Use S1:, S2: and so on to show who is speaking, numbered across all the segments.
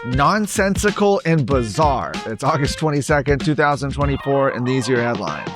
S1: Nonsensical and Bizarre. It's August 22nd, 2024, and these are your headlines.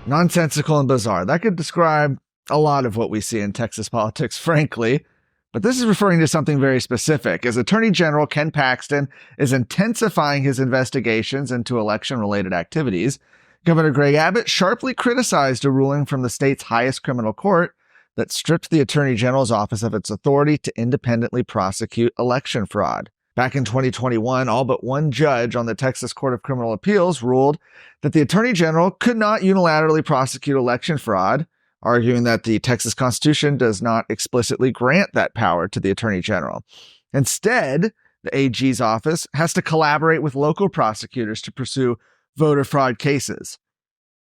S1: Nonsensical and bizarre. That could describe a lot of what we see in Texas politics, frankly. But this is referring to something very specific, as Attorney General Ken Paxton is intensifying his investigations into election-related activities. Governor Greg Abbott sharply criticized a ruling from the state's highest criminal court that stripped the Attorney General's office of its authority to independently prosecute election fraud. Back in 2021, all but one judge on the Texas Court of Criminal Appeals ruled that the Attorney General could not unilaterally prosecute election fraud, arguing that the Texas Constitution does not explicitly grant that power to the Attorney General. Instead, the AG's office has to collaborate with local prosecutors to pursue voter fraud cases.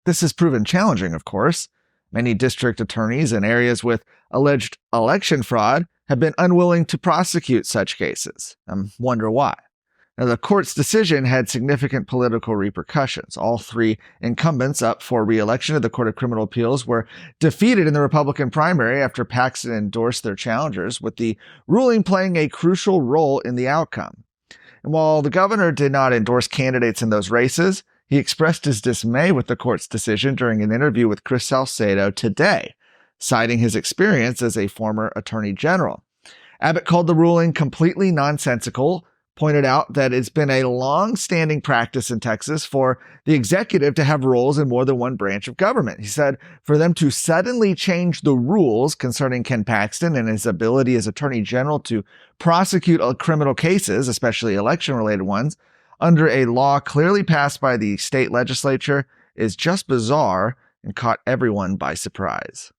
S1: This has proven challenging, of course. Many district attorneys in areas with alleged election fraud have been unwilling to prosecute such cases. I wonder why. Now, the court's decision had significant political repercussions. All three incumbents up for re-election at the Court of Criminal Appeals were defeated in the Republican primary after Paxton endorsed their challengers, with the ruling playing a crucial role in the outcome. And while the governor did not endorse candidates in those races, he expressed his dismay with the court's decision during an interview with Chris Salcedo today, citing his experience as a former attorney general. Abbott called the ruling completely nonsensical, pointed out that it's been a long-standing practice in Texas for the executive to have roles in more than one branch of government. He said for them to suddenly change the rules concerning Ken Paxton and his ability as attorney general to prosecute criminal cases, especially election-related ones, under a law clearly passed by the state legislature is just bizarre and caught everyone by surprise.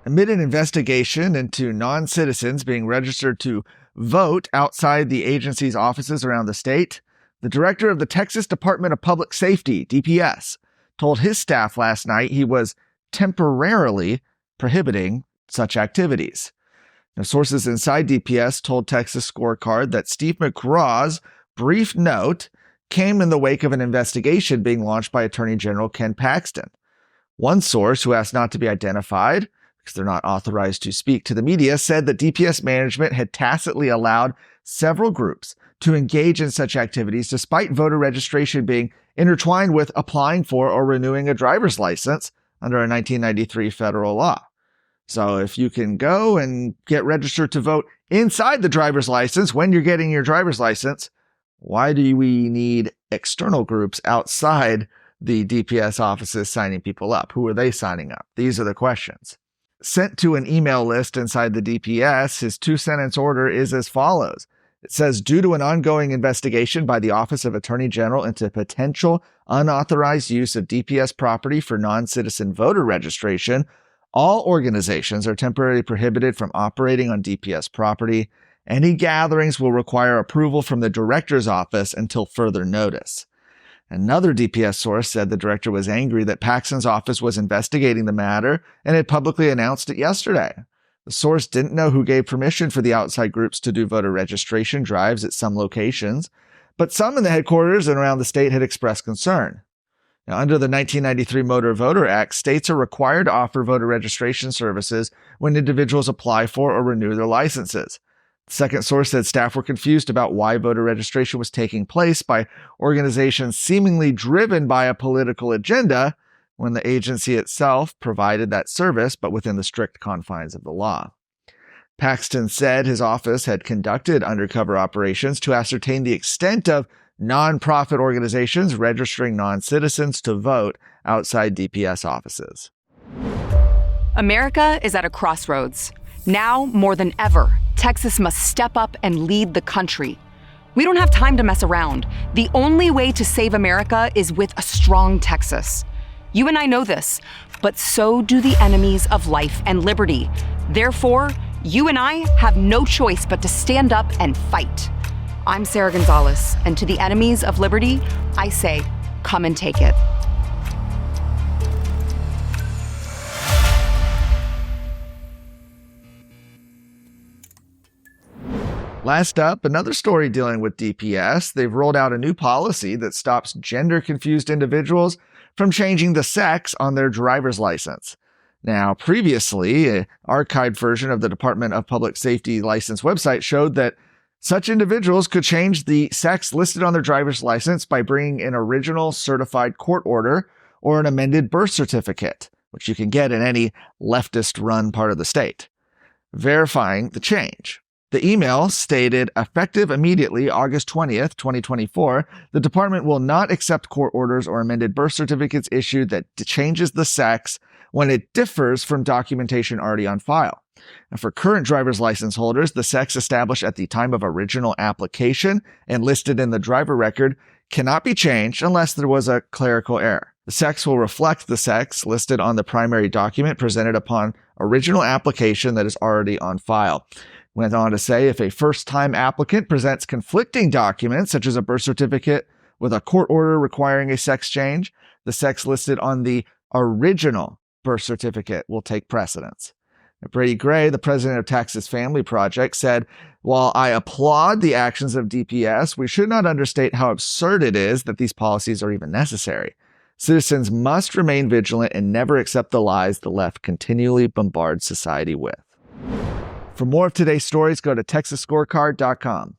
S1: Amid an investigation into non-citizens being registered to vote outside the agency's offices around the state, the director of the Texas Department of Public Safety, DPS, told his staff last night he was temporarily prohibiting such activities. Now, sources inside DPS told Texas Scorecard that Steve McGraw's brief note came in the wake of an investigation being launched by Attorney General Ken Paxton. One source, who asked not to be identified because they're not authorized to speak to the media, said that DPS management had tacitly allowed several groups to engage in such activities despite voter registration being intertwined with applying for or renewing a driver's license under a 1993 federal law. So if you can go and get registered to vote inside the driver's license when you're getting your driver's license, why do we need external groups outside the DPS offices signing people up? Who are they signing up? These are the questions. Sent to an email list inside the DPS, his two-sentence order is as follows. It says, due to an ongoing investigation by the Office of Attorney General into potential unauthorized use of DPS property for non-citizen voter registration, all organizations are temporarily prohibited from operating on DPS property. Any gatherings will require approval from the director's office until further notice. Another DPS source said the director was angry that Paxton's office was investigating the matter and had publicly announced it yesterday. The source didn't know who gave permission for the outside groups to do voter registration drives at some locations, but some in the headquarters and around the state had expressed concern. Now, under the 1993 Motor Voter Act, states are required to offer voter registration services when individuals apply for or renew their licenses. The second source said staff were confused about why voter registration was taking place by organizations seemingly driven by a political agenda when the agency itself provided that service, but within the strict confines of the law. Paxton said his office had conducted undercover operations to ascertain the extent of nonprofit organizations registering non-citizens to vote outside DPS offices.
S2: America is at a crossroads. Now, more than ever, Texas must step up and lead the country. We don't have time to mess around. The only way to save America is with a strong Texas. You and I know this, but so do the enemies of life and liberty. Therefore, you and I have no choice but to stand up and fight. I'm Sarah Gonzalez, and to the enemies of liberty, I say, come and take it.
S1: Last up, another story dealing with DPS. They've rolled out a new policy that stops gender-confused individuals from changing the sex on their driver's license. Now, previously, an archived version of the Department of Public Safety license website showed that Such individuals could change the sex listed on their driver's license by bringing an original certified court order or an amended birth certificate, which you can get in any leftist-run part of the state, verifying the change. The email stated, effective immediately, August 20th, 2024, the department will not accept court orders or amended birth certificates issued that changes the sex when it differs from documentation already on file. And for current driver's license holders, the sex established at the time of original application and listed in the driver record cannot be changed unless there was a clerical error. The sex will reflect the sex listed on the primary document presented upon original application that is already on file. Went on to say, if a first-time applicant presents conflicting documents, such as a birth certificate with a court order requiring a sex change, the sex listed on the original birth certificate will take precedence. Brady Gray, the president of Texas Family Project, said, while I applaud the actions of DPS, we should not understate how absurd it is that these policies are even necessary. Citizens must remain vigilant and never accept the lies the left continually bombards society with. For more of today's stories, go to TexasScorecard.com.